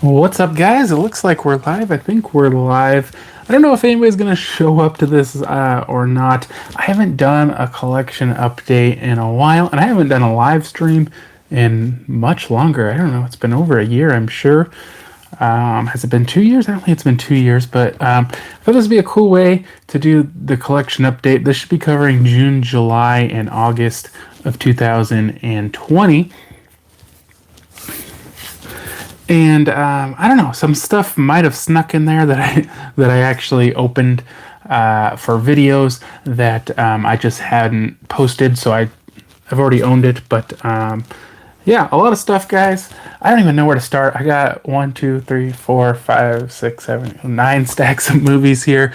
What's up, guys? It looks like we're live. I think we're live. I don't know if anybody's going to show up to this or not. I haven't done a collection update in a while, and I haven't done a live stream in much longer. I don't know. It's been over a year, I'm sure. Has it been 2 years? I don't think it's been 2 years, but I thought this would be a cool way to do the collection update. This should be covering June, July, and August of 2020. And I don't know, some stuff might have snuck in there that I actually opened for videos that I just hadn't posted, so I've already owned it. But yeah, a lot of stuff, guys. I don't even know where to start. I got 1, 2, 3, 4, 5, 6, 7, 9 stacks of movies here.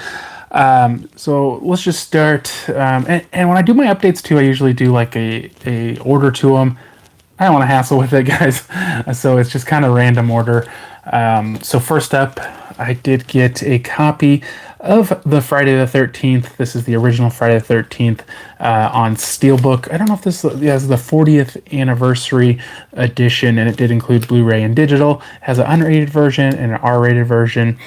So let's just start. And when I do my updates too, I usually do like a order to them. I don't want to hassle with it, guys. So it's just kind of random order. So first up, I did get a copy of the Friday the 13th. This is the original Friday the 13th on Steelbook. I don't know if this is the 40th anniversary edition, and it did include Blu-ray and digital. It has an unrated version and an R-rated version.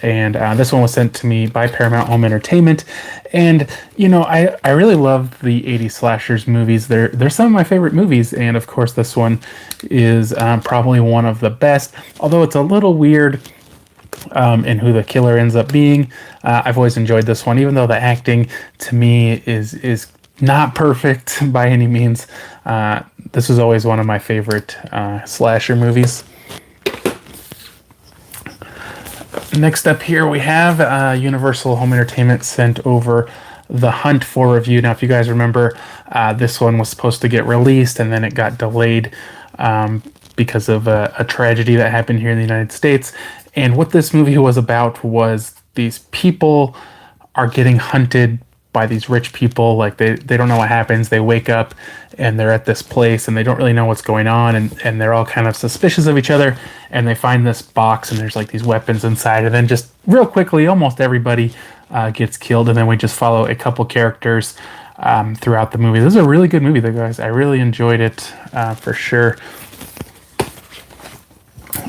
And this one was sent to me by Paramount Home Entertainment. And, you know, I really love the 80s slashers movies. They're some of my favorite movies. And, of course, this one is probably one of the best. Although it's a little weird in who the killer ends up being. I've always enjoyed this one, even though the acting, to me, is not perfect by any means. This was always one of my favorite slasher movies. Next up here, we have Universal Home Entertainment sent over The Hunt for review. Now, if you guys remember, this one was supposed to get released, and then it got delayed because of a tragedy that happened here in the United States. And what this movie was about was these people are getting hunted by these rich people. Like, they don't know what happens. They wake up, and they're at this place, and they don't really know what's going on, and they're all kind of suspicious of each other, and they find this box, and there's like these weapons inside, and then just real quickly, almost everybody gets killed, and then we just follow a couple characters throughout the movie. This is a really good movie, though, guys. I really enjoyed it for sure.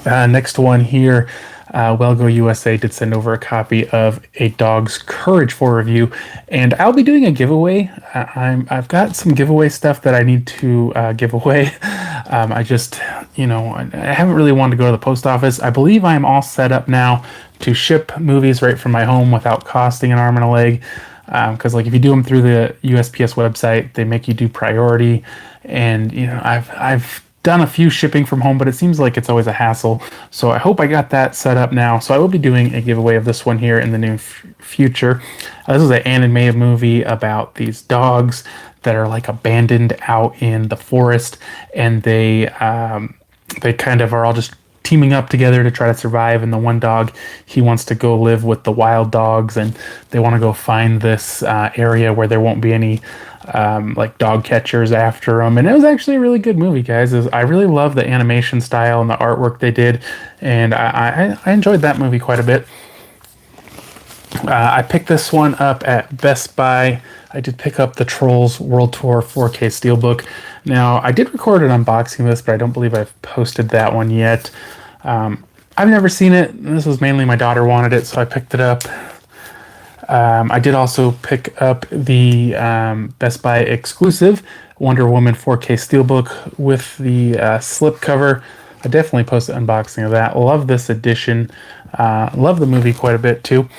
Next one here. Well Go USA did send over a copy of A Dog's Courage for review, and I'll be doing a giveaway. I've got some giveaway stuff that I need to give away. I just, I haven't really wanted to go to the post office. I believe I'm all set up now to ship movies right from my home without costing an arm and a leg. Because like if you do them through the USPS website, they make you do priority, and I've done a few shipping from home, but it seems like it's always a hassle. So I hope I got that set up now. So I will be doing a giveaway of this one here in the near future. This is an animated movie about these dogs that are like abandoned out in the forest, and they kind of are all just teaming up together to try to survive. And the one dog, he wants to go live with the wild dogs, and they want to go find this area where there won't be any like dog catchers after them. And it was actually a really good movie, guys. I really love the animation style and the artwork they did, and I enjoyed that movie quite a bit. I picked this one up at Best Buy. I did pick up the Trolls World Tour 4K Steelbook. Now, I did record an unboxing of this, but I don't believe I've posted that one yet. I've never seen it. This was mainly my daughter wanted it, so I picked it up. I did also pick up the Best Buy exclusive Wonder Woman 4K Steelbook with the slipcover. I definitely posted an unboxing of that. Love this edition. Love the movie quite a bit too.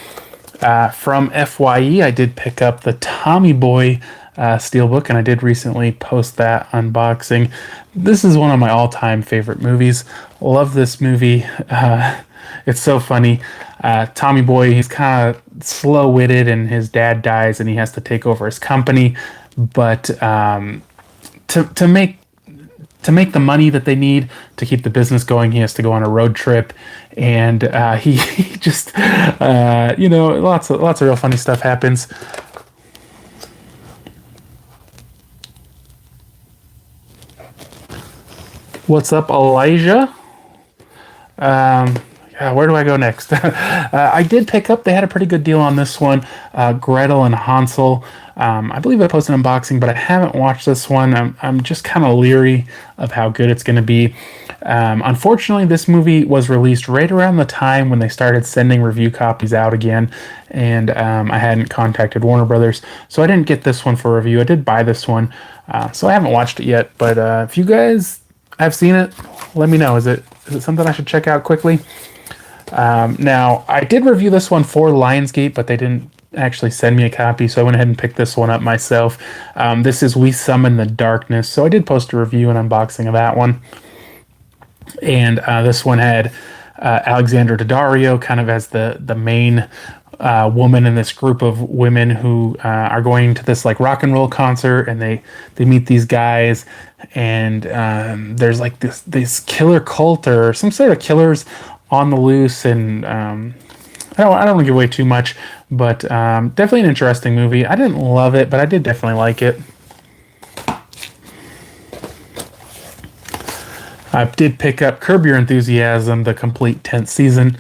From FYE, I did pick up the Tommy Boy Steelbook, and I did recently post that unboxing. This is one of my all-time favorite movies. Love this movie. It's so funny. Tommy Boy, he's kind of slow-witted, and his dad dies, and he has to take over his company. But to make the money that they need to keep the business going, he has to go on a road trip, and he just lots of real funny stuff happens. What's up, Elijah? Where do I go next? I did pick up, they had a pretty good deal on this one, Gretel and Hansel. I believe I posted an unboxing, but I haven't watched this one. I'm just kind of leery of how good it's going to be. Unfortunately, this movie was released right around the time when they started sending review copies out again, and I hadn't contacted Warner Brothers, so I didn't get this one for review. I did buy this one, so I haven't watched it yet. But if you guys have seen it, let me know. Is it something I should check out quickly? Now, I did review this one for Lionsgate, but they didn't actually send me a copy, so I went ahead and picked this one up myself. This is We Summon the Darkness, so I did post a review and unboxing of that one. And this one had Alexandra Daddario kind of as the main woman in this group of women who are going to this like rock and roll concert, and they meet these guys, and there's like this killer cult or some sort of killers on the loose, and I don't want to give away too much, but definitely an interesting movie. I didn't love it, but I did definitely like it. I did pick up Curb Your Enthusiasm, the complete 10th season.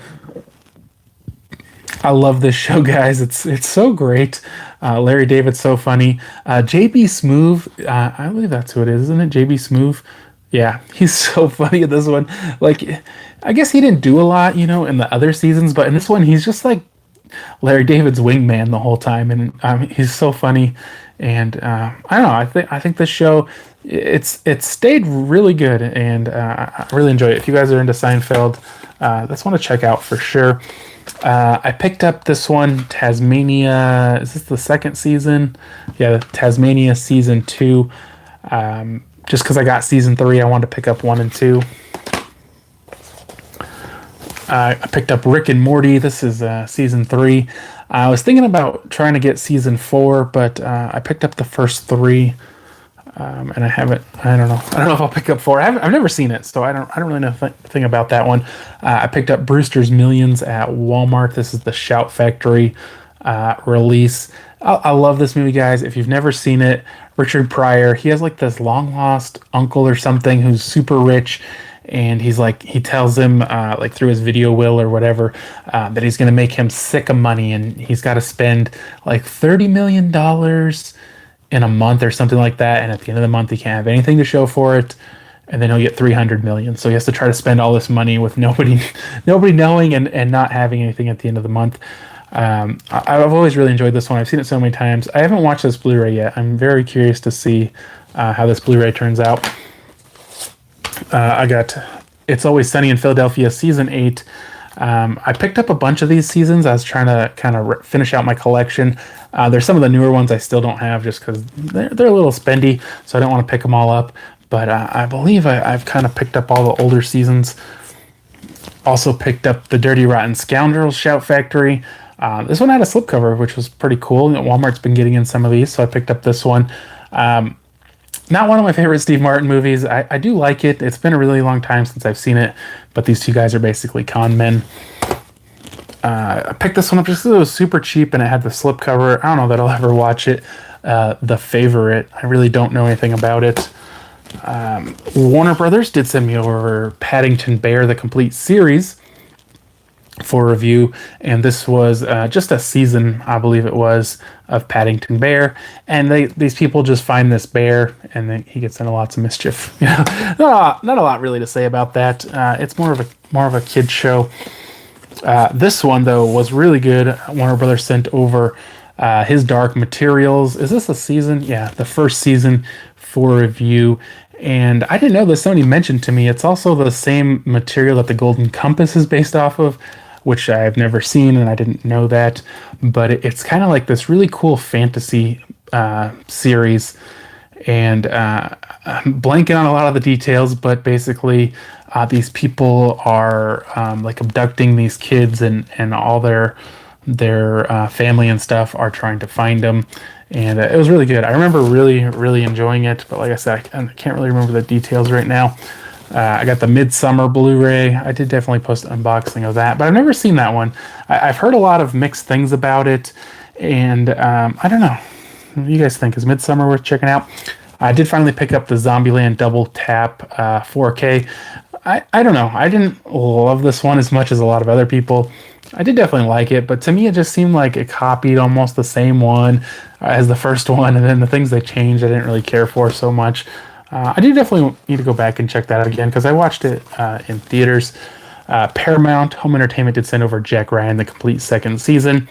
I love this show, guys. It's so great. Larry David's so funny. JB Smoove, I believe that's who it is, isn't it? JB Smoove. Yeah, he's so funny in this one. Like, I guess he didn't do a lot, in the other seasons, but in this one, he's just like Larry David's wingman the whole time, and he's so funny. And I don't know. I think this show it's stayed really good, and I really enjoy it. If you guys are into Seinfeld, that's one to check out for sure. I picked up this one, Tasmania. Is this the second season? Yeah, Tasmania season 2. Just because I got season 3, I wanted to pick up 1 and 2. I picked up Rick and Morty. This is season 3. I was thinking about trying to get season 4, but I picked up the first 3, and I haven't. I don't know. I don't know if I'll pick up 4. I've never seen it, so I don't really know anything about that one. I picked up Brewster's Millions at Walmart. This is the Shout Factory release. I love this movie, guys. If you've never seen it, Richard Pryor, he has like this long lost uncle or something who's super rich, and he tells him like through his video will or whatever that he's going to make him sick of money, and he's got to spend like $30 million in a month or something like that, and at the end of the month he can't have anything to show for it, and then he'll get 300 million. So he has to try to spend all this money with nobody knowing, and not having anything at the end of the month. I've always really enjoyed this one. I've seen it so many times. I haven't watched this Blu-ray yet. I'm very curious to see how this Blu-ray turns out. I got It's Always Sunny in Philadelphia season 8. I picked up a bunch of these seasons. I was trying to kind of finish out my collection. There's some of the newer ones I still don't have just because they're a little spendy, so I don't want to pick them all up. But I believe I've kind of picked up all the older seasons. Also picked up the Dirty Rotten Scoundrels Shout Factory. This one had a slipcover, which was pretty cool. Walmart's been getting in some of these, so I picked up this one. Not one of my favorite Steve Martin movies. I do like it. It's been a really long time since I've seen it, but these two guys are basically con men. I picked this one up just because it was super cheap and it had the slipcover. I don't know that I'll ever watch it. The Favorite. I really don't know anything about it. Warner Brothers did send me over Paddington Bear, the complete series, for review, and this was just a season, I believe it was, of Paddington Bear, and these people just find this bear, and then he gets into lots of mischief. Not a lot really to say about that. It's more of a kid show. This one though was really good. Warner Brothers sent over His Dark Materials. Is this a season? Yeah, the first season for review. And I didn't know this. Somebody mentioned to me it's also the same material that the Golden Compass is based off of, which I've never seen, and I didn't know that. But it's kind of like this really cool fantasy series. And I'm blanking on a lot of the details, but basically these people are like abducting these kids, and all their family and stuff are trying to find them. And it was really good. I remember really, really enjoying it. But like I said, I can't really remember the details right now. I got the Midsummer Blu-ray. I did definitely post an unboxing of that, but I've never seen that one. I've heard a lot of mixed things about it, and I don't know. What do you guys think? Is Midsummer worth checking out? I did finally pick up the Zombieland Double Tap 4K. I don't know. I didn't love this one as much as a lot of other people. I did definitely like it, but to me it just seemed like it copied almost the same one as the first one, and then the things they changed I didn't really care for so much. I do definitely need to go back and check that out again because I watched it in theaters. Paramount Home Entertainment did send over Jack Ryan, the complete second season.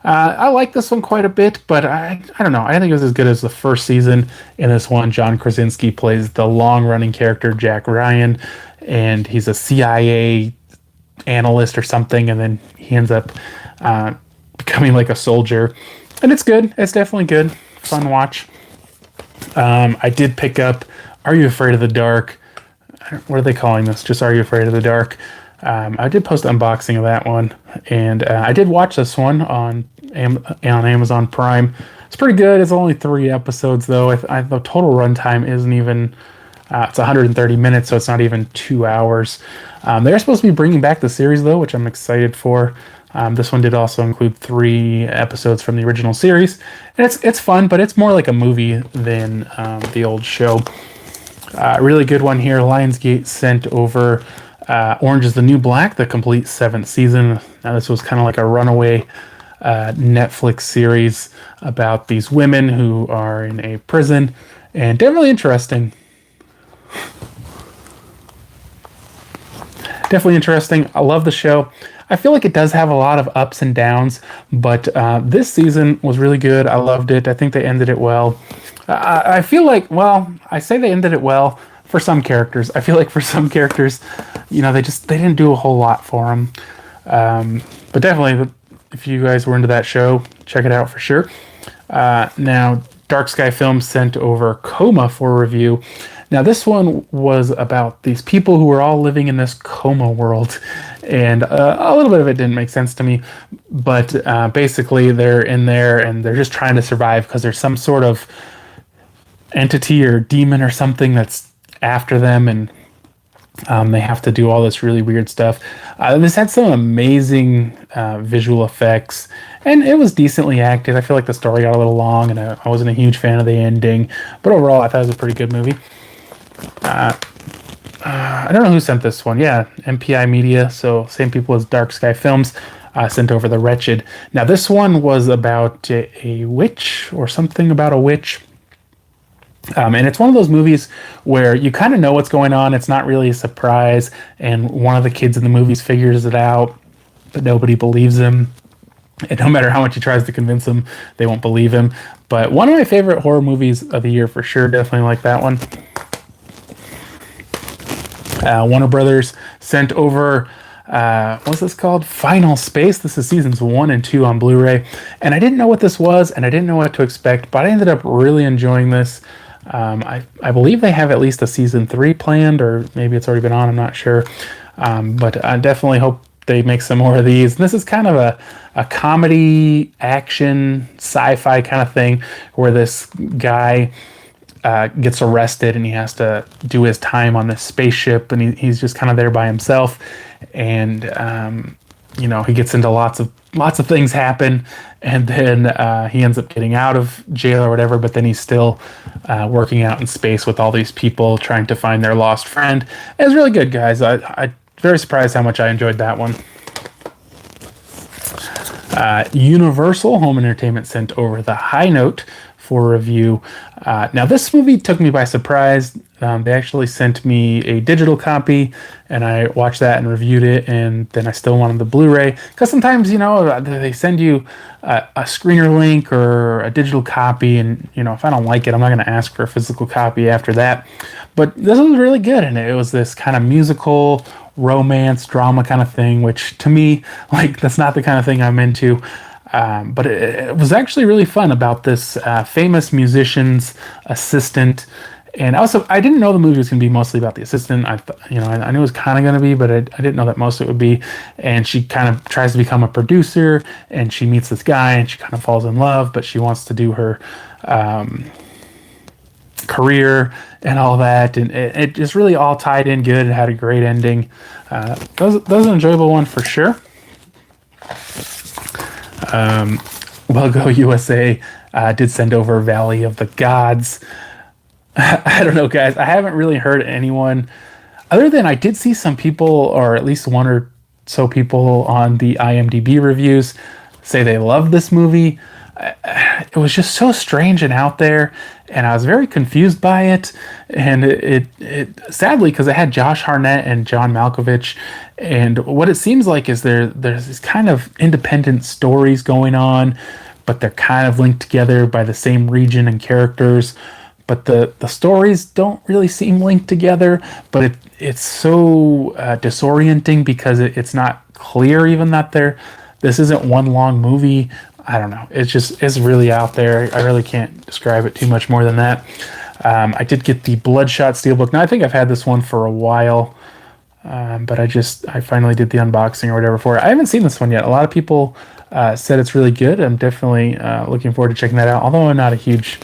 I like this one quite a bit, but I don't know. I think it was as good as the first season. In this one, John Krasinski plays the long-running character Jack Ryan, and he's a CIA analyst or something, and then he ends up becoming like a soldier. And it's good. It's definitely good. Fun watch. I did pick up Are You Afraid of the Dark? What are they calling this? Just Are You Afraid of the Dark? I did post an unboxing of that one, and I did watch this one on Amazon Prime. It's pretty good. It's only 3 episodes, though. The total runtime isn't even... it's 130 minutes, so it's not even 2 hours. They're supposed to be bringing back the series, though, which I'm excited for. This one did also include 3 episodes from the original series. And it's fun, but it's more like a movie than the old show. Really good one here. Lionsgate sent over Orange is the New Black, the complete 7th season. Now, this was kind of like a runaway Netflix series about these women who are in a prison. And definitely interesting. Definitely interesting. I love the show. I feel like it does have a lot of ups and downs, but this season was really good. I loved it. I think they ended it well. I feel like, well, I say they ended it well for some characters. I feel like for some characters, they didn't do a whole lot for them. But definitely, if you guys were into that show, check it out for sure. Now, Dark Sky Films sent over Coma for review. Now, this one was about these people who were all living in this coma world, and a little bit of it didn't make sense to me, but basically they're in there and they're just trying to survive because there's some sort of entity or demon or something that's after them, and they have to do all this really weird stuff. This had some amazing visual effects, and it was decently acted. I feel like the story got a little long, and I wasn't a huge fan of the ending, but overall I thought it was a pretty good movie. I don't know who sent this one. Yeah, MPI Media, so same people as Dark Sky Films, sent over The Wretched. Now, this one was about a witch, or something about a witch. And it's one of those movies where you kind of know what's going on. It's not really a surprise, and one of the kids in the movies figures it out, but nobody believes him. And no matter how much he tries to convince them, they won't believe him. But one of my favorite horror movies of the year for sure. Definitely like that one. Warner Brothers sent over, what's this called? Final Space. This is seasons 1 and 2 on Blu-ray. And I didn't know what this was, and I didn't know what to expect, but I ended up really enjoying this. I believe they have at least a season 3 planned, or maybe it's already been on, I'm not sure. But I definitely hope they make some more of these. And this is kind of a comedy, action, sci-fi kind of thing, where this guy gets arrested and he has to do his time on this spaceship, and he's just kind of there by himself, and he gets into lots of things happen, and then he ends up getting out of jail or whatever, but then he's still working out in space with all these people trying to find their lost friend. It was really good, guys. I very surprised how much I enjoyed that one. Universal Home Entertainment sent over The High Note for review. Now, this movie took me by surprise. They actually sent me a digital copy, and I watched that and reviewed it, and then I still wanted the Blu-ray, because sometimes, they send you a screener link or a digital copy, and, if I don't like it, I'm not going to ask for a physical copy after that. But this was really good, and it was this kind of musical, romance, drama kind of thing, which to me, that's not the kind of thing I'm into. But it was actually really fun about this famous musician's assistant. And also, I didn't know the movie was going to be mostly about the assistant. I knew it was kind of going to be, but I didn't know that most of it would be. And she kind of tries to become a producer, and she meets this guy, and she kind of falls in love, but she wants to do her career and all that. And it just really all tied in good. It had a great ending. That was an enjoyable one for sure. Well-Go USA did send over Valley of the Gods. I don't know, guys. I haven't really heard anyone, other than I did see some people, or at least one or so people on the IMDb reviews, say they loved this movie. It was just so strange and out there, and I was very confused by it. And it sadly, because it had Josh Hartnett and John Malkovich, and what it seems like is there's these kind of independent stories going on, but they're kind of linked together by the same region and characters. But the stories don't really seem linked together. But it's so disorienting because it's not clear even that this isn't one long movie. I don't know. It's really out there. I really can't describe it too much more than that. I did get the Bloodshot Steelbook. Now I think I've had this one for a while, but I finally did the unboxing or whatever for it. I haven't seen this one yet. A lot of people said it's really good. I'm definitely looking forward to checking that out. Although I'm not a huge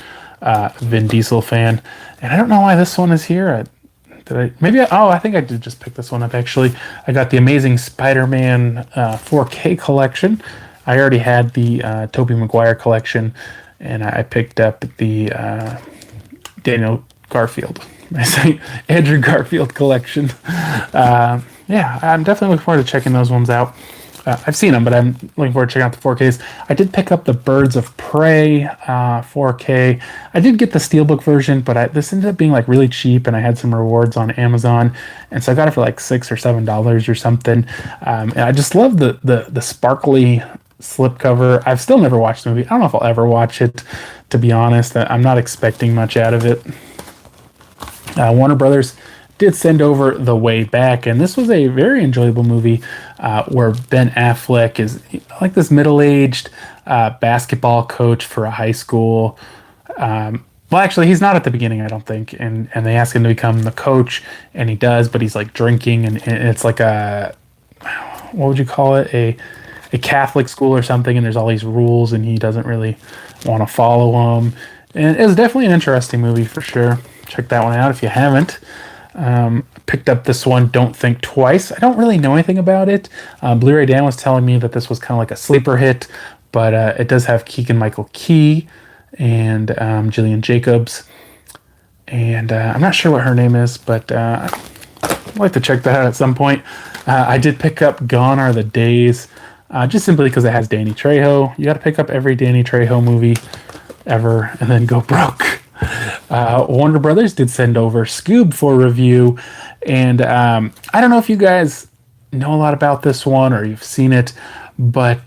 Vin Diesel fan, and I don't know why this one is here. I think I did just pick this one up actually. I got the Amazing Spider-Man 4K collection. I already had the Tobey Maguire collection, and I picked up the Daniel Garfield. I say Andrew Garfield collection. Yeah, I'm definitely looking forward to checking those ones out. I've seen them, but I'm looking forward to checking out the 4Ks. I did pick up the Birds of Prey 4K. I did get the Steelbook version, but this ended up being like really cheap, and I had some rewards on Amazon, and so I got it for like $6 or $7 or something. And I just love the sparkly slipcover. I've still never watched the movie. I don't know if I'll ever watch it, to be honest. I'm not expecting much out of it. Warner Brothers did send over The Way Back, and this was a very enjoyable movie where Ben Affleck is like this middle-aged basketball coach for a high school. Well, actually, he's not at the beginning, I don't think, and they ask him to become the coach, and he does, but he's like drinking, and it's like what would you call it, a Catholic school or something, and there's all these rules, and he doesn't really want to follow them. And it was definitely an interesting movie for sure. Check that one out if you haven't. Picked up this one, Don't Think Twice. I don't really know anything about it. Blu-ray Dan was telling me that this was kind of like a sleeper hit, but it does have Keegan-Michael Key and Gillian Jacobs. And I'm not sure what her name is, but I'd like to check that out at some point. I did pick up Gone Are the Days, just simply because it has Danny Trejo. You got to pick up every Danny Trejo movie ever and then go broke. Warner Brothers did send over Scoob for review, and I don't know if you guys know a lot about this one or you've seen it, but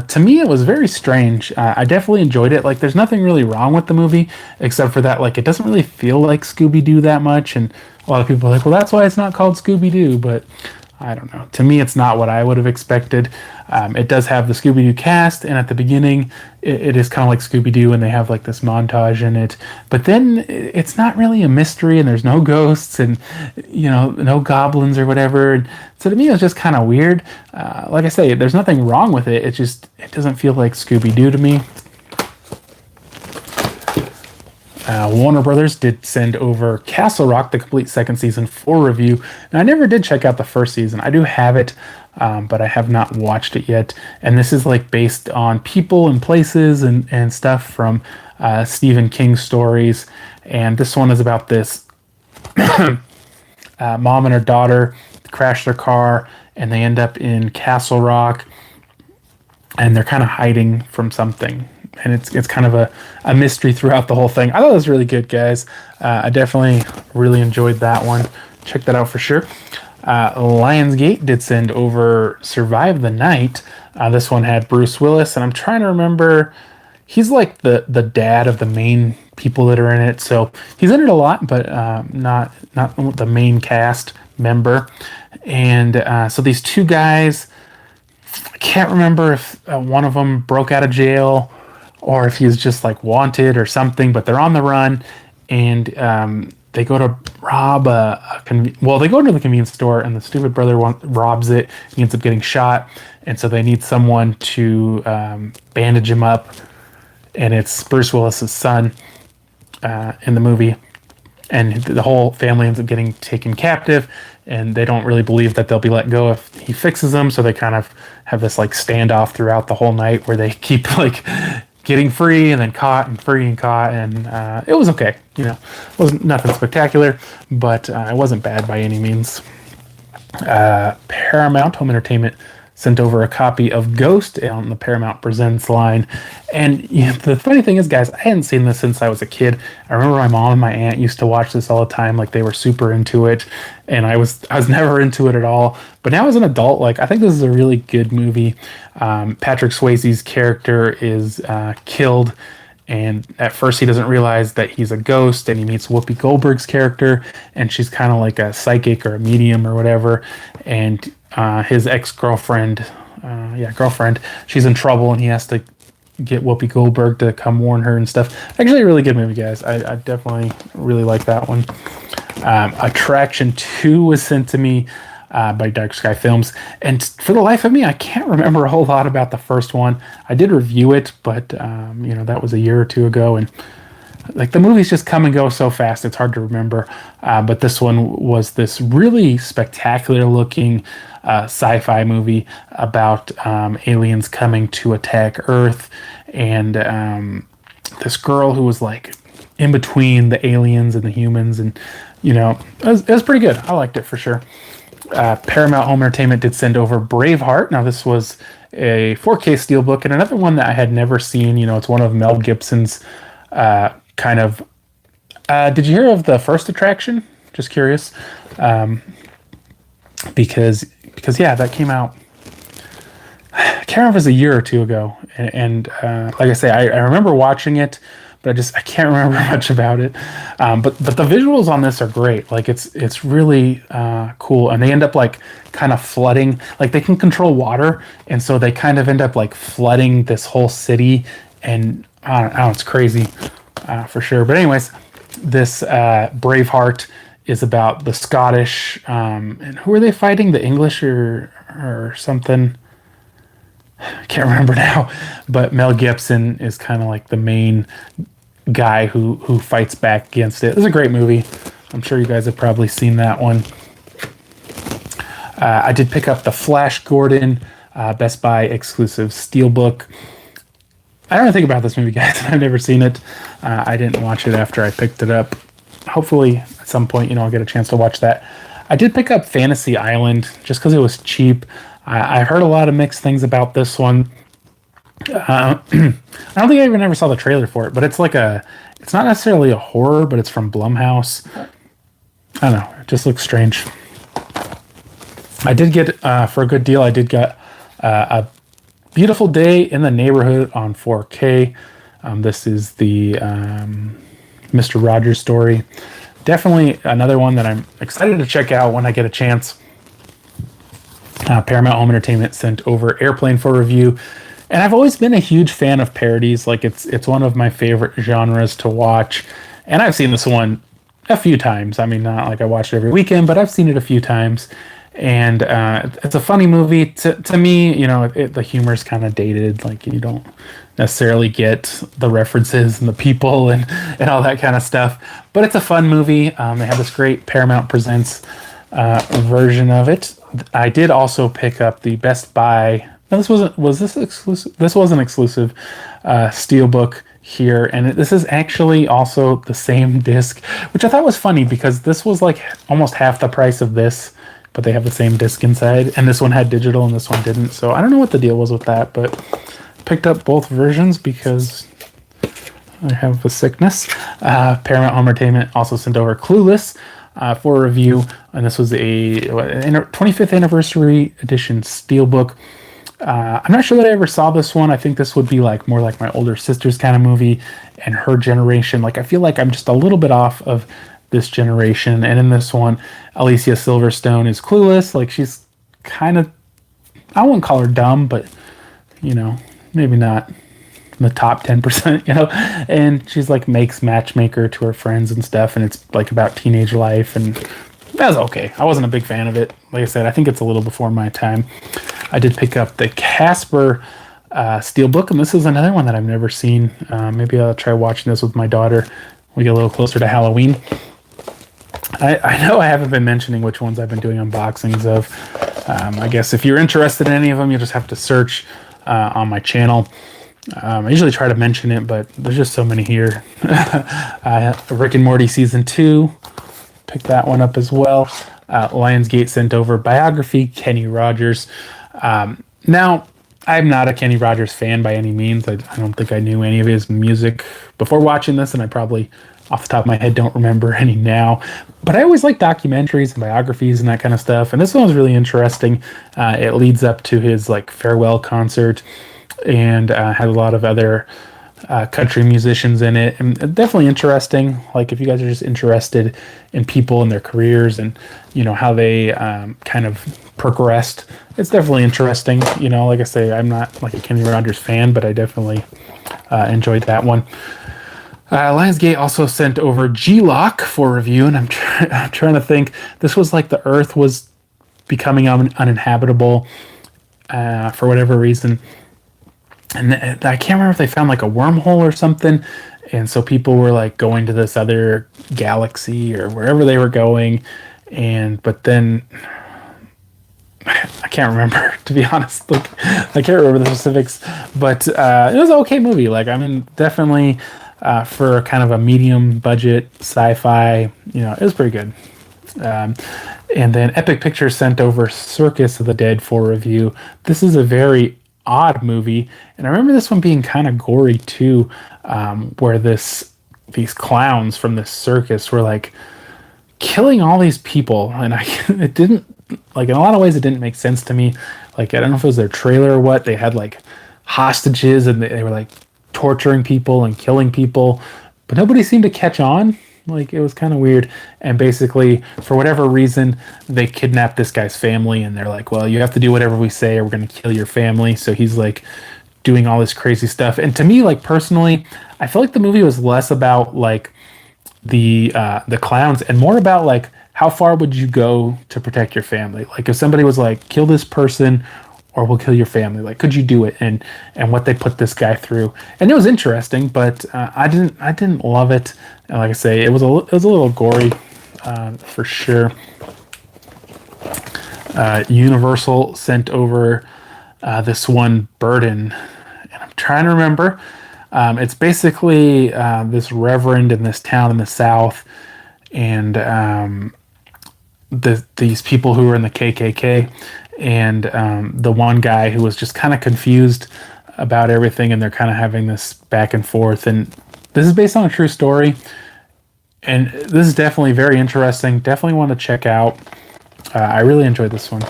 to me it was very strange. I definitely enjoyed it. Like, there's nothing really wrong with the movie except for that, like, it doesn't really feel like Scooby-Doo that much, and a lot of people are like, well, that's why it's not called Scooby-Doo, but I don't know. To me, it's not what I would have expected. It does have the Scooby-Doo cast, and at the beginning, it is kind of like Scooby-Doo, and they have like this montage in it. But then it's not really a mystery, and there's no ghosts, and no goblins or whatever. And so to me, it was just kind of weird. Like I say, there's nothing wrong with it. It doesn't feel like Scooby-Doo to me. Warner Brothers did send over Castle Rock, the complete second season, for review. And I never did check out the first season. I do have it, but I have not watched it yet. And this is like based on people and places and stuff from Stephen King stories. And this one is about this mom and her daughter crash their car, and they end up in Castle Rock, and they're kind of hiding from something. And it's kind of a mystery throughout the whole thing. I thought it was really good, guys. I definitely really enjoyed that one. Check that out for sure. Lionsgate did send over Survive the Night. This one had Bruce Willis, and I'm trying to remember. He's like the dad of the main people that are in it. So he's in it a lot, but not the main cast member. And so these two guys, I can't remember if one of them broke out of jail or if he's just like wanted or something, but they're on the run, and they go to rob they go into the convenience store, and the stupid brother robs it. He ends up getting shot, and so they need someone to bandage him up, and it's Bruce Willis's son in the movie, and the whole family ends up getting taken captive, and they don't really believe that they'll be let go if he fixes them, so they kind of have this like standoff throughout the whole night where they keep like getting free and then caught and free and caught, and it was okay. It wasn't nothing spectacular, but it wasn't bad by any means. Paramount Home Entertainment sent over a copy of Ghost on the Paramount Presents line. And the funny thing is, guys, I hadn't seen this since I was a kid. I remember my mom and my aunt used to watch this all the time. Like, they were super into it, and I was never into it at all. But now as an adult, like, I think this is a really good movie. Patrick Swayze's character is killed, and at first he doesn't realize that he's a ghost, and he meets Whoopi Goldberg's character, and she's kind of like a psychic or a medium or whatever. And his ex-girlfriend, girlfriend, she's in trouble, and he has to get Whoopi Goldberg to come warn her and stuff. Actually, a really good movie, guys. I definitely really like that one. Attraction 2 was sent to me by Dark Sky Films, and for the life of me, I can't remember a whole lot about the first one. I did review it, but that was a year or two ago, and like, the movies just come and go so fast, it's hard to remember. But this one was this really spectacular looking sci-fi movie about aliens coming to attack Earth, and this girl who was like in between the aliens and the humans, and it was pretty good. I liked it for sure. Paramount Home Entertainment did send over Braveheart. Now, this was a 4K steelbook, and another one that I had never seen. It's one of Mel Gibson's kind of. Did you hear of the first attraction? Just curious, because that came out. I can't remember if it was a year or two ago, and like I say, I remember watching it, but I can't remember much about it. But the visuals on this are great. Like, it's really cool, and they end up like kind of flooding. Like, they can control water, and so they kind of end up like flooding this whole city, and I don't know, it's crazy. For sure. But anyways, this Braveheart is about the Scottish, and who are they fighting? The English or something? I can't remember now. But Mel Gibson is kind of like the main guy who fights back against it. It's a great movie. I'm sure you guys have probably seen that one. I did pick up the Flash Gordon Best Buy exclusive steelbook. I don't know anything about this movie, guys. I've never seen it. I didn't watch it after I picked it up. Hopefully, at some point, I'll get a chance to watch that. I did pick up Fantasy Island just because it was cheap. I heard a lot of mixed things about this one. I don't think I even ever saw the trailer for it, but it's not necessarily a horror, but it's from Blumhouse. I don't know. It just looks strange. I did get, for a good deal, I did get a Beautiful Day in the Neighborhood on 4K. This is the Mr. Rogers story. Definitely another one that I'm excited to check out when I get a chance. Paramount Home Entertainment sent over Airplane for review. And I've always been a huge fan of parodies. Like, it's one of my favorite genres to watch. And I've seen this one a few times. I mean, not like I watch it every weekend, but I've seen it a few times. And it's a funny movie. To me, the humor's kind of dated. Like, you don't necessarily get the references and the people and all that kind of stuff. But it's a fun movie. They have this great Paramount Presents version of it. I did also pick up the Best Buy. No, was this exclusive? This was an exclusive steelbook here, and this is actually also the same disc, which I thought was funny because this was like almost half the price of this. But they have the same disc inside, and this one had digital and this one didn't. So I don't know what the deal was with that, but picked up both versions because I have a sickness. Paramount Home Entertainment also sent over Clueless for review, and this was a 25th anniversary edition steelbook. I'm not sure that I ever saw this one. I think this would be like more like my older sister's kind of movie and her generation. Like, I feel like I'm just a little bit off of this generation, and in this one, Alicia Silverstone is clueless. Like, she's kind of, I won't call her dumb, but maybe not in the top 10%, and she's like makes matchmaker to her friends and stuff, and it's like about teenage life, and that was okay. I wasn't a big fan of it. Like I said, I think it's a little before my time. I did pick up the Casper steelbook, and this is another one that I've never seen. Maybe I'll try watching this with my daughter when we get a little closer to Halloween. I know I haven't been mentioning which ones I've been doing unboxings of. I guess if you're interested in any of them, you just have to search on my channel. I usually try to mention it, but there's just so many here. Rick and Morty Season 2. Picked that one up as well. Lionsgate sent over Biography, Kenny Rogers. Now, I'm not a Kenny Rogers fan by any means. I don't think I knew any of his music before watching this, and I probably, off the top of my head, don't remember any now. But I always like documentaries and biographies and that kind of stuff. And this one was really interesting. It leads up to his like farewell concert, and had a lot of other country musicians in it, and definitely interesting. Like if you guys are just interested in people and their careers and how they kind of progressed, it's definitely interesting. Like I say, I'm not like a Kenny Rogers fan, but I definitely enjoyed that one. Lionsgate also sent over G-Lock for review, and I'm trying to think. This was like the Earth was becoming uninhabitable for whatever reason. And I can't remember if they found like a wormhole or something. And so people were like going to this other galaxy or wherever they were going. But then I can't remember, to be honest. Like, I can't remember the specifics, but it was an okay movie. Like, I mean, definitely for kind of a medium budget sci-fi, it was pretty good. And then Epic Pictures sent over Circus of the Dead for review. This is a very odd movie, and I remember this one being kind of gory too, where these clowns from this circus were like killing all these people, and it didn't, like, in a lot of ways it didn't make sense to me. Like, I don't know if it was their trailer or what. They had like hostages, and they were like torturing people and killing people, but nobody seemed to catch on. Like, it was kind of weird. And basically, for whatever reason, they kidnapped this guy's family, and they're like, well, you have to do whatever we say or we're going to kill your family. So he's like doing all this crazy stuff. And to me, like, personally, I feel like the movie was less about like the clowns and more about like how far would you go to protect your family? Like, if somebody was like, kill this person or we'll kill your family, like, could you do it? And what they put this guy through. And it was interesting, but I didn't love it. And like I say, it was a little gory, for sure. Universal sent over this one, Burden, and I'm trying to remember. It's basically this reverend in this town in the South, and these people who were in the KKK, and the one guy who was just kind of confused about everything, and they're kind of having this back and forth. And this is based on a true story, and this is definitely very interesting. Definitely want to check out. I really enjoyed this one.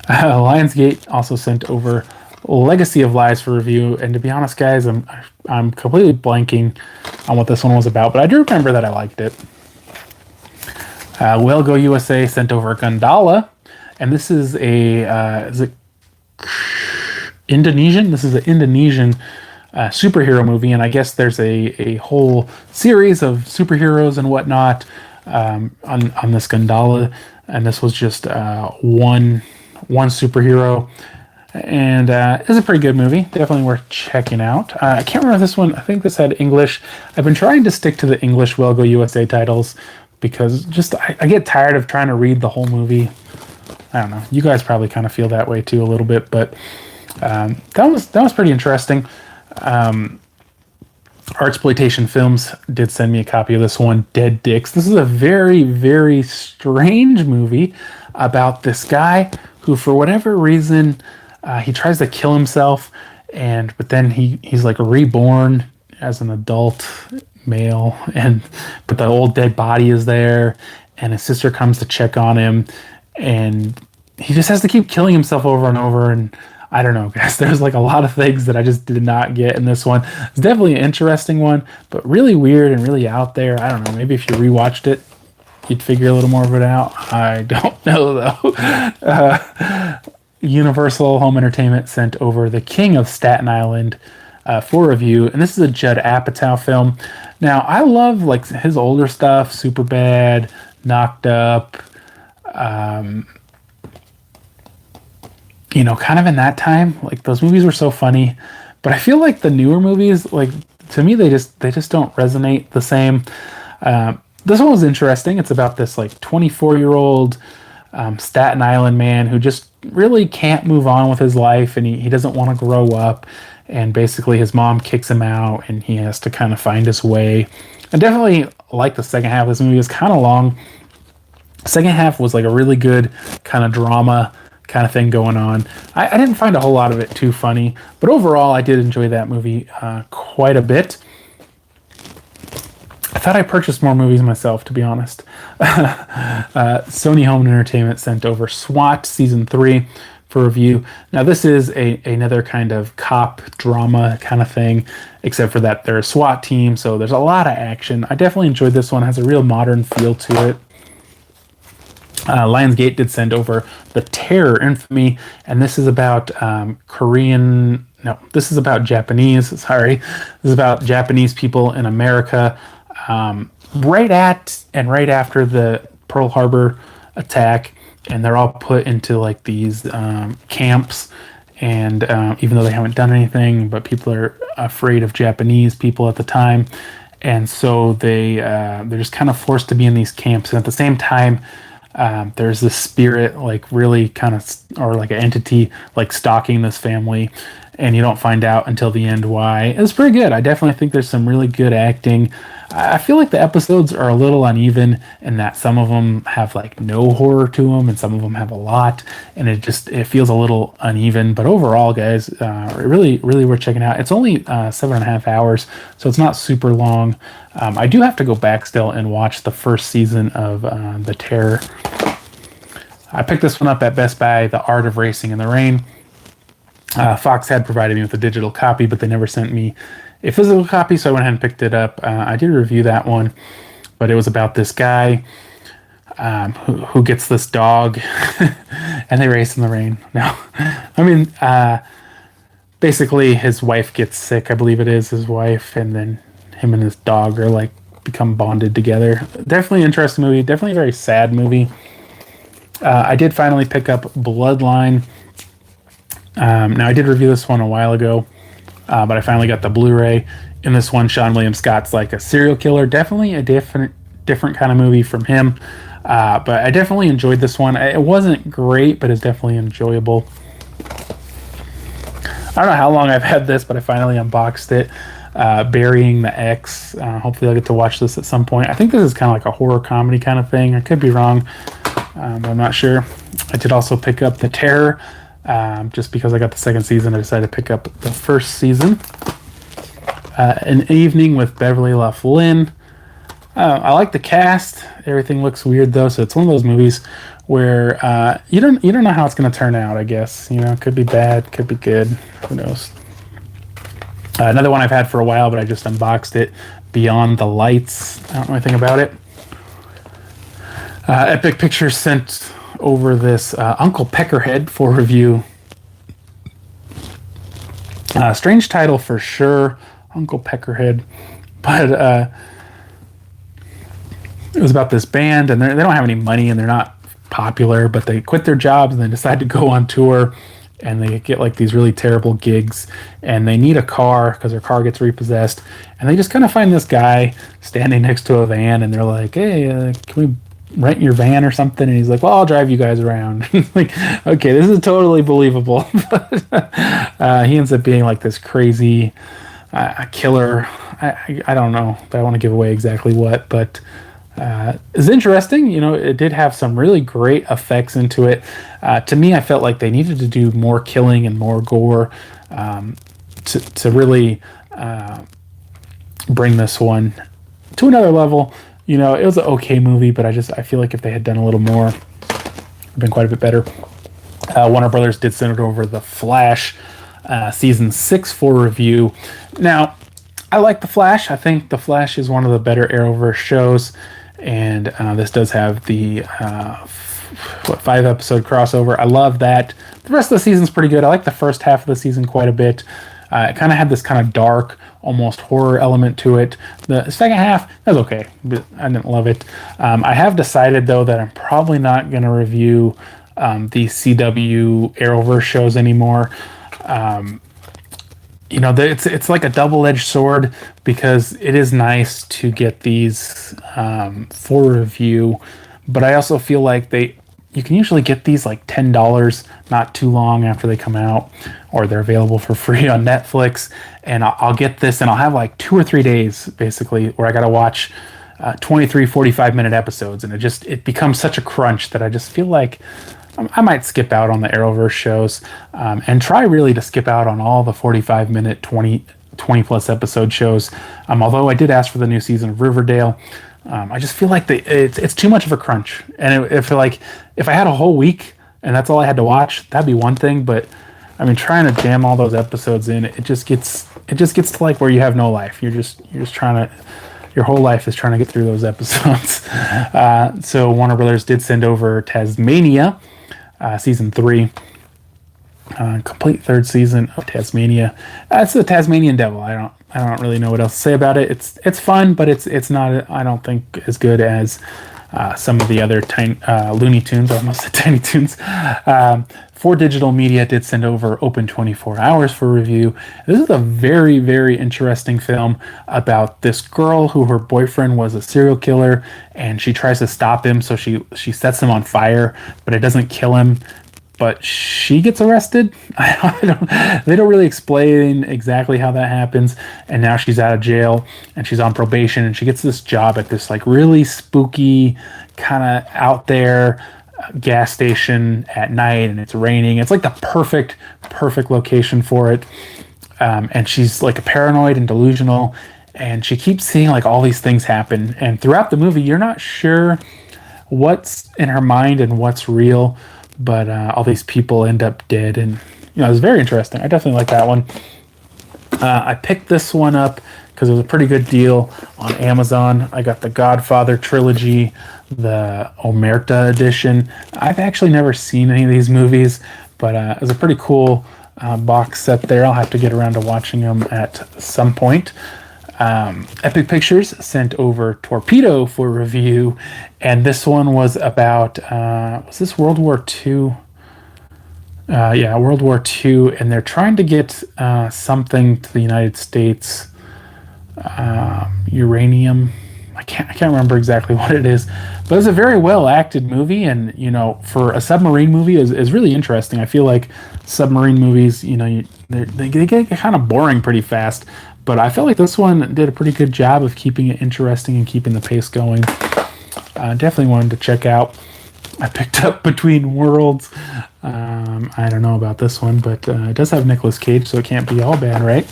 Lionsgate also sent over Legacy of Lies for review, and to be honest, guys, I'm completely blanking on what this one was about, but I do remember that I liked it. Well Go USA sent over Gundala, and this is is it Indonesian? This is an Indonesian superhero movie, and I guess there's a whole series of superheroes and whatnot on this Gundala, and this was just one superhero. And it's a pretty good movie. Definitely worth checking out. I can't remember this one. I think this had English. I've been trying to stick to the English Well Go USA titles because just I get tired of trying to read the whole movie. I don't know. You guys probably kind of feel that way too a little bit, but that was pretty interesting. Artsploitation Films did send me a copy of this one, Dead Dicks. This is a very, very strange movie about this guy who, for whatever reason, he tries to kill himself, but then he's like reborn as an adult male, but the old dead body is there, and his sister comes to check on him, and he just has to keep killing himself over and over. And I don't know, guys. There's like a lot of things that I just did not get in this one. It's definitely an interesting one, but really weird and really out there. I don't know. Maybe if you rewatched it, you'd figure a little more of it out. I don't know, though. Universal Home Entertainment sent over The King of Staten Island for review, and this is a Judd Apatow film. Now, I love like his older stuff, Superbad, Knocked Up, kind of in that time. Like, those movies were so funny, but I feel like the newer movies, like, to me, they just don't resonate the same. This one was interesting. It's about this like 24-year-old Staten Island man who just really can't move on with his life, and he doesn't want to grow up, and basically his mom kicks him out, and he has to kind of find his way. I definitely like the second half of this movie. It's kind of long, Second half was like a really good kind of drama kind of thing going on. I didn't find a whole lot of it too funny, but overall, I did enjoy that movie quite a bit. I thought I purchased more movies myself, to be honest. Sony Home Entertainment sent over SWAT Season 3 for review. Now, this is another kind of cop drama kind of thing, except for that they're a SWAT team, so there's a lot of action. I definitely enjoyed this one. It has a real modern feel to it. Lionsgate did send over The Terror Infamy, and this is about Korean. No, this is about Japanese. Sorry, this is about Japanese people in America, right at and right after the Pearl Harbor attack, and they're all put into like these camps. And even though they haven't done anything, but people are afraid of Japanese people at the time, and so they're just kind of forced to be in these camps. And at the same time, there's this spirit, like really kind of, or like an entity, like stalking this family, and you don't find out until the end why. It's pretty good. I definitely think there's some really good acting. I feel like the episodes are a little uneven in that some of them have like no horror to them, and some of them have a lot, and it feels a little uneven. But overall, guys, really worth checking out. It's only 7.5 hours, so it's not super long. I do have to go back still and watch the first season of The Terror. I picked this one up at Best Buy, The Art of Racing in the Rain. Fox had provided me with a digital copy, but they never sent me a physical copy, so I went ahead and picked it up. I did review that one, but it was about this guy who gets this dog, and they race in the rain. No, I mean, basically his wife gets sick, I believe it is his wife, and then him and his dog are like become bonded together. Definitely interesting movie, definitely a very sad movie. I did finally pick up Bloodline. Now, I did review this one a while ago, but I finally got the Blu-ray. In this one, Sean William Scott's like a serial killer. Definitely a different kind of movie from him. But I definitely enjoyed this one. It wasn't great, but it's definitely enjoyable. I don't know how long I've had this, but I finally unboxed it. Burying the X. Hopefully I'll get to watch this at some point. I think this is kind of like a horror comedy kind of thing. I could be wrong. I'm not sure. I did also pick up The Terror. Just because I got the second season, I decided to pick up the first season. An Evening with Beverly Loughlin. I like the cast. Everything looks weird though, so it's one of those movies where you don't know how it's going to turn out. I guess it could be bad, could be good. Who knows? Another one I've had for a while, but I just unboxed it. Beyond the Lights. I don't know anything about it. Epic Pictures sent over this Uncle Peckerhead for review. Strange title for sure, Uncle Peckerhead, but it was about this band, and they don't have any money, and they're not popular, but they quit their jobs and they decide to go on tour, and they get like these really terrible gigs, and they need a car because their car gets repossessed, and they just kind of find this guy standing next to a van, and they're like, hey, can we rent your van or something? And he's like, well, I'll drive you guys around. Like, okay, this is totally believable. He ends up being like this crazy killer. I don't know if I want to give away exactly what, but it's interesting. It did have some really great effects into it. To me, I felt like they needed to do more killing and more gore to really bring this one to another level. It was an okay movie, but I feel like if they had done a little more, it would have been quite a bit better. Warner Brothers did send it over The Flash, Season 6 for review. Now, I like The Flash. I think The Flash is one of the better Arrowverse shows, and this does have the 5-episode crossover. I love that. The rest of the season's pretty good. I like the first half of the season quite a bit. It kind of had this kind of dark, almost horror element to it. The second half, that was okay, but I didn't love it. I have decided, though, that I'm probably not going to review the CW Arrowverse shows anymore. It's like a double-edged sword, because it is nice to get these for review, but I also feel like you can usually get these like $10 not too long after they come out, or they're available for free on Netflix, and I'll get this and I'll have like 2 or 3 days basically where I gotta watch 23, 45-minute episodes, and it becomes such a crunch that I just feel like I might skip out on the Arrowverse shows, and try really to skip out on all the 45-minute, 20 plus episode shows. Although I did ask for the new season of Riverdale, I just feel like it's too much of a crunch. And if I had a whole week and that's all I had to watch, that'd be one thing. But I mean, trying to jam all those episodes in, it just gets to like where you have no life. You're just trying to. Your whole life is trying to get through those episodes. So Warner Brothers did send over Tasmania, season 3. Complete third season of Tasmania. It's the Tasmanian Devil. I don't really know what else to say about it. It's fun, but it's not. I don't think as good as some of the other Looney Tunes. I almost said Tiny Toons. For Digital Media did send over Open 24 Hours for review. This is a very, very interesting film about this girl who her boyfriend was a serial killer, and she tries to stop him. So she sets him on fire, but it doesn't kill him. But she gets arrested. They don't really explain exactly how that happens. And now she's out of jail and she's on probation, and she gets this job at this like really spooky kind of out there gas station at night, and it's raining. It's like the perfect location for it. And she's like paranoid and delusional, and she keeps seeing like all these things happen. And throughout the movie, you're not sure what's in her mind and what's real. But all these people end up dead, and it's very interesting. I definitely like that one. I picked this one up because it was a pretty good deal on Amazon. I got the Godfather trilogy, the Omerta edition. I've actually never seen any of these movies, but it was a pretty cool box set there. I'll have to get around to watching them at some point. Epic Pictures sent over Torpedo for review, and this one was about was this World War II? Yeah, World War II, and they're trying to get something to the United States, uranium. I can't remember exactly what it is, but it's a very well acted movie, and for a submarine movie is really interesting. I feel like submarine movies, they get kind of boring pretty fast. But I felt like this one did a pretty good job of keeping it interesting and keeping the pace going. Definitely wanted to check out. I picked up Between Worlds. I don't know about this one, but it does have Nicolas Cage, so it can't be all bad, right?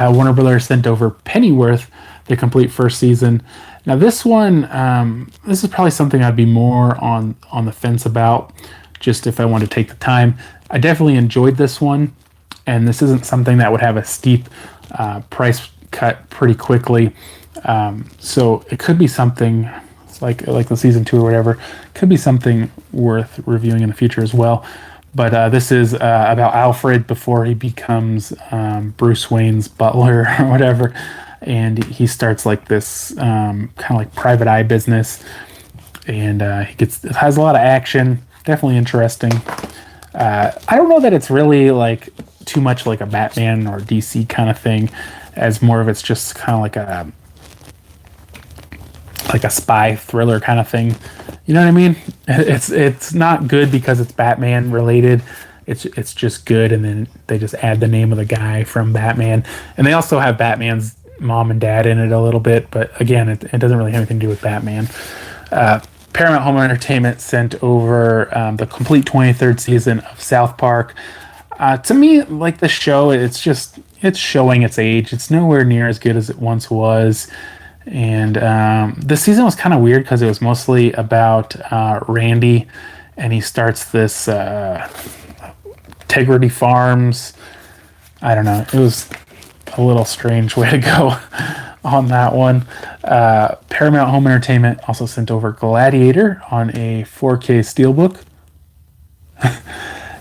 Warner Brothers sent over Pennyworth, the complete first season. Now this one, this is probably something I'd be more on the fence about, just if I wanted to take the time. I definitely enjoyed this one, and this isn't something that would have a steep price cut pretty quickly, so it could be something like the season 2 or whatever. Could be something worth reviewing in the future as well. But this is about Alfred before he becomes Bruce Wayne's butler or whatever, and he starts like this kind of like private eye business, and has a lot of action. Definitely interesting. I don't know that it's really like too much like a Batman or DC kind of thing, as more of it's just kind of like a spy thriller kind of thing. You know what I mean? It's not good because it's Batman related. It's just good, and then they just add the name of the guy from Batman, and they also have Batman's mom and dad in it a little bit. But again, it doesn't really have anything to do with Batman. Paramount Home Entertainment sent over the complete 23rd season of South Park. To me, like the show, it's showing its age. It's nowhere near as good as it once was. And this season was kind of weird because it was mostly about Randy, and he starts this Integrity Farms. I don't know. It was a little strange way to go on that one. Paramount Home Entertainment also sent over Gladiator on a 4K Steelbook.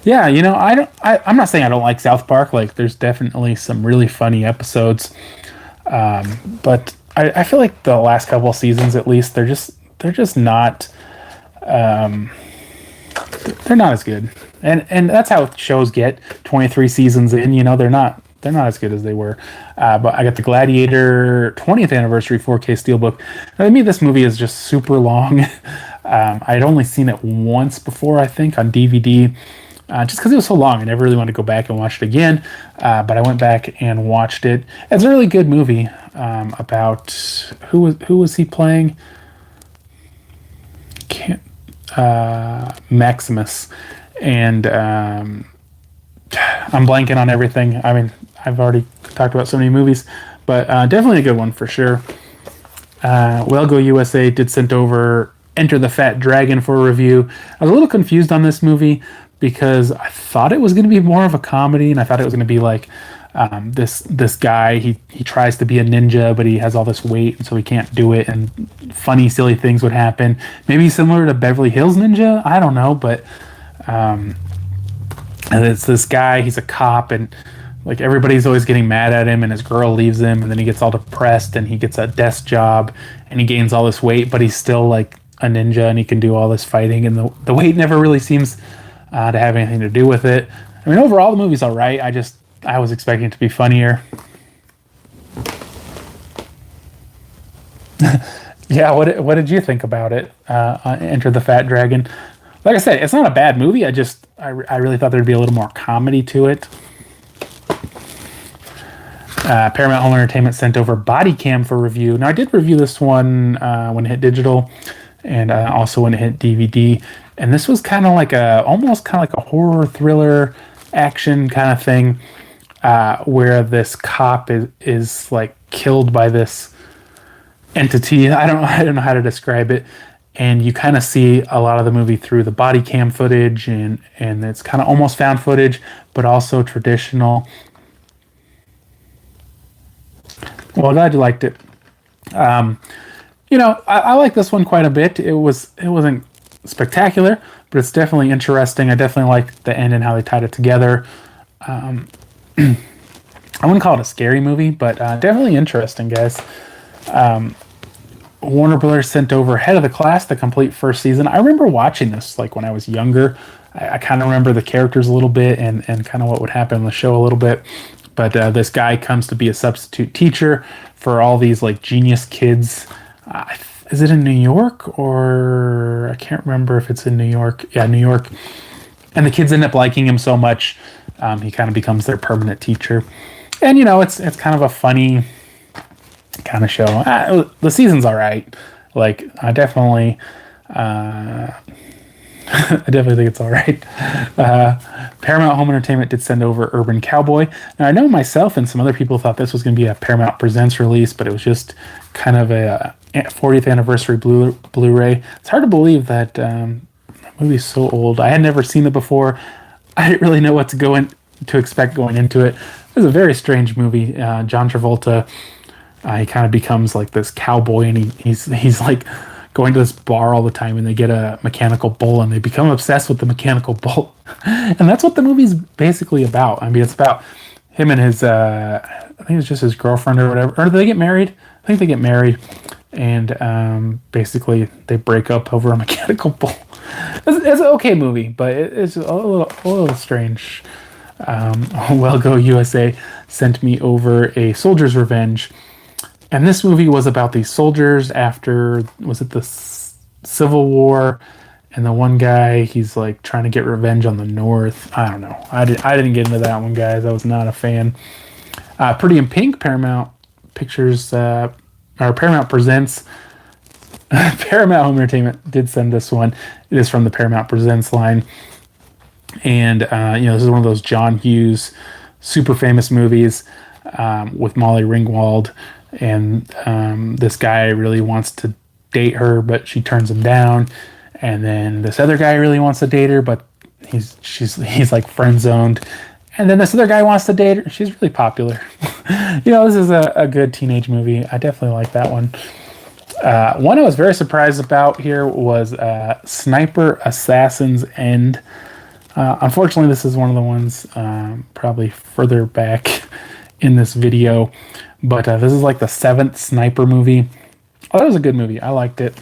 Yeah, I'm not saying I don't like South Park. Like, there's definitely some really funny episodes, but I feel like the last couple of seasons, at least, they're just not they're not as good, and that's how shows get 23 seasons in. They're not as good as they were. But I got the Gladiator 20th anniversary 4K Steelbook. Now, to me, this movie is just super long. I'd only seen it once before, I think, on DVD. just because it was so long. I never really wanted to go back and watch it again, but I went back and watched it. It's a really good movie about who was he playing? Can't Maximus, and I'm blanking on everything. I mean, I've already talked about so many movies, but definitely a good one for sure. Well Go USA did send over Enter the Fat Dragon for a review. I was a little confused on this movie because I thought it was going to be more of a comedy, and I thought it was going to be like this guy. He tries to be a ninja, but he has all this weight, and so he can't do it. And funny, silly things would happen. Maybe similar to Beverly Hills Ninja. I don't know, but and it's this guy. He's a cop, and like everybody's always getting mad at him, and his girl leaves him, and then he gets all depressed, and he gets a desk job, and he gains all this weight, but he's still like a ninja, and he can do all this fighting, and the weight never really seems to have anything to do with it. I mean, overall, the movie's all right. I was expecting it to be funnier. Yeah, what did you think about it? Enter the Fat Dragon. Like I said, it's not a bad movie. I really thought there'd be a little more comedy to it. Paramount Home Entertainment sent over Body Cam for review. Now, I did review this one when it hit digital, and also when it hit DVD. And this was kind of like almost kind of like a horror thriller action kind of thing, where this cop is like killed by this entity. I don't know how to describe it. And you kind of see a lot of the movie through the body cam footage, and it's kind of almost found footage, but also traditional. Well, glad you liked it. I like this one quite a bit. It wasn't spectacular, but it's definitely interesting. I definitely liked the end and how they tied it together. I wouldn't call it a scary movie, but definitely interesting, guys. Warner Brothers sent over Head of the Class, the complete first season. I remember watching this like when I was younger. I kind of remember the characters a little bit and kind of what would happen in the show a little bit. But this guy comes to be a substitute teacher for all these like genius kids. Is it in New York, or I can't remember if it's in New York. Yeah, New York. And the kids end up liking him so much, he kind of becomes their permanent teacher. And it's kind of a funny kind of show. The season's all right. Like I definitely think it's all right. Paramount Home Entertainment did send over Urban Cowboy. Now, I know myself and some other people thought this was going to be a Paramount Presents release, but it was just kind of a 40th anniversary Blu-ray. It's hard to believe that the movie's so old. I had never seen it before. I didn't really know what to expect going into it. It was a very strange movie. John Travolta, he kind of becomes like this cowboy, and he's like going to this bar all the time, and they get a mechanical bull, and they become obsessed with the mechanical bull. And that's what the movie's basically about. I mean, it's about him and his, I think it's just his girlfriend or whatever. Or do they get married? I think they get married. And basically they break up over a mechanical bull. It's an okay movie, but it's a little strange. Well Go USA sent me over A Soldier's Revenge. And this movie was about these soldiers after, was it the Civil War? And the one guy, he's like trying to get revenge on the North. I don't know. I didn't get into that one, guys. I was not a fan. Pretty in Pink, Paramount Pictures, or Paramount Presents. Paramount Home Entertainment did send this one. It is from the Paramount Presents line. And, this is one of those John Hughes super famous movies with Molly Ringwald. And this guy really wants to date her, but she turns him down. And then this other guy really wants to date her, but he's like friend zoned. And then this other guy wants to date her. She's really popular. This is a good teenage movie. I definitely like that one. One I was very surprised about here was Sniper Assassin's End. Unfortunately, this is one of the ones probably further back in this video. But this is like the 7th Sniper movie. Oh, that was a good movie. I liked it.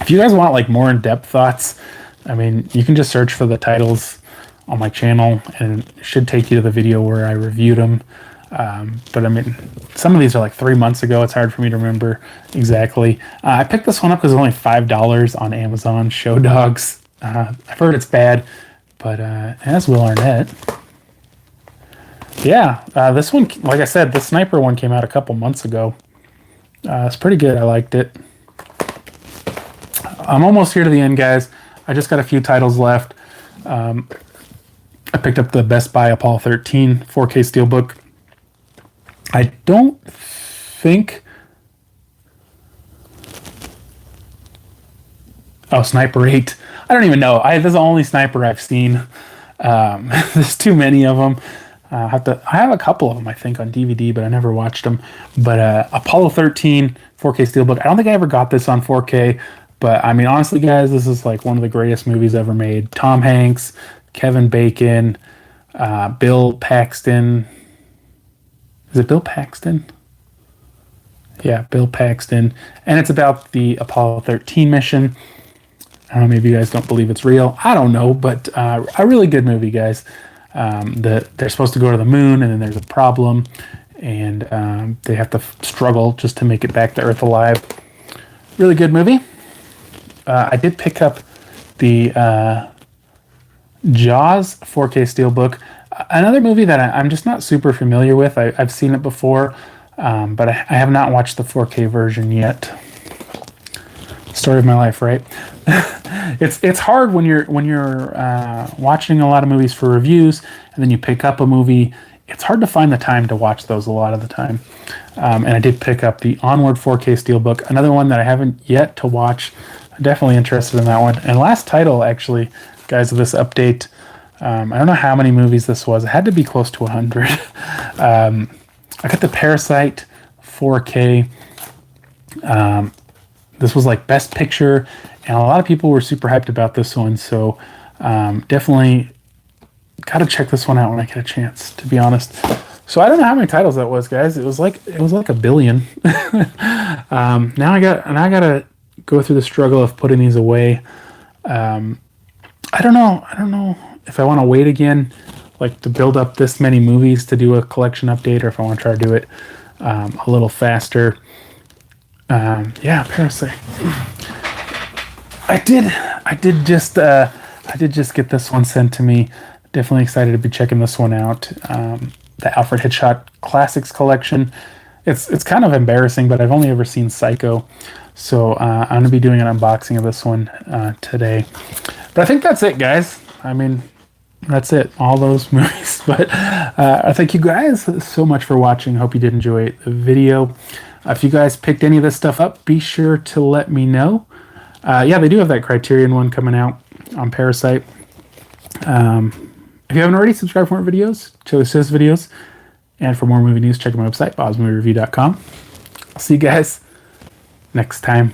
If you guys want like more in-depth thoughts, I mean, you can just search for the titles on my channel, and it should take you to the video where I reviewed them. But I mean, some of these are like 3 months ago. It's hard for me to remember exactly. I picked this one up because it's only $5 on Amazon. Show Dogs. I've heard it's bad, but as Will Arnett. Yeah, this one, like I said, the Sniper one came out a couple months ago. It's pretty good. I liked it. I'm almost here to the end, guys. I just got a few titles left. I picked up the Best Buy Apollo 13 4K Steelbook. I don't think... Oh, Sniper 8. I don't even know. This is the only Sniper I've seen. There's too many of them. I have a couple of them, I think, on DVD, but I never watched them. But Apollo 13 4K Steelbook. I don't think I ever got this on 4K. But, I mean, honestly, guys, this is like one of the greatest movies ever made. Tom Hanks, Kevin Bacon, Bill Paxton. Is it Bill Paxton? Yeah, Bill Paxton. And it's about the Apollo 13 mission. I don't know, maybe you guys don't believe it's real. I don't know, but a really good movie, guys. They're supposed to go to the moon, and then there's a problem, and they have to struggle just to make it back to Earth alive. Really good movie. I did pick up the Jaws 4K Steelbook. Another movie that I'm just not super familiar with. I've seen it before, but I have not watched the 4K version yet. Story of my life, right? It's hard when you're watching a lot of movies for reviews, and then you pick up a movie. It's hard to find the time to watch those a lot of the time. And I did pick up the Onward 4K Steelbook, another one that I haven't yet to watch. I'm definitely interested in that one. And last title, actually, guys, of this update. I don't know how many movies this was. It had to be close to 100. I got the Parasite 4K. This was like Best Picture, and a lot of people were super hyped about this one. So definitely got to check this one out when I get a chance, to be honest. So I don't know how many titles that was, guys. It was like a billion. Now I gotta go through the struggle of putting these away. I don't know if I want to wait again, like to build up this many movies to do a collection update, or if I want to try to do it a little faster. Yeah, Parasite. I did just get this one sent to me. Definitely excited to be checking this one out. The Alfred Hitchcock Classics Collection. It's kind of embarrassing, but I've only ever seen Psycho, so I'm gonna be doing an unboxing of this one today. But I think that's it, guys. I mean, that's it. All those movies. But I thank you guys so much for watching. Hope you did enjoy the video. If you guys picked any of this stuff up, be sure to let me know. Yeah, they do have that Criterion one coming out on Parasite. If you haven't already, subscribe for more videos, Chili Sis videos, and for more movie news, check out my website, bobsmoviereview.com. I'll see you guys next time.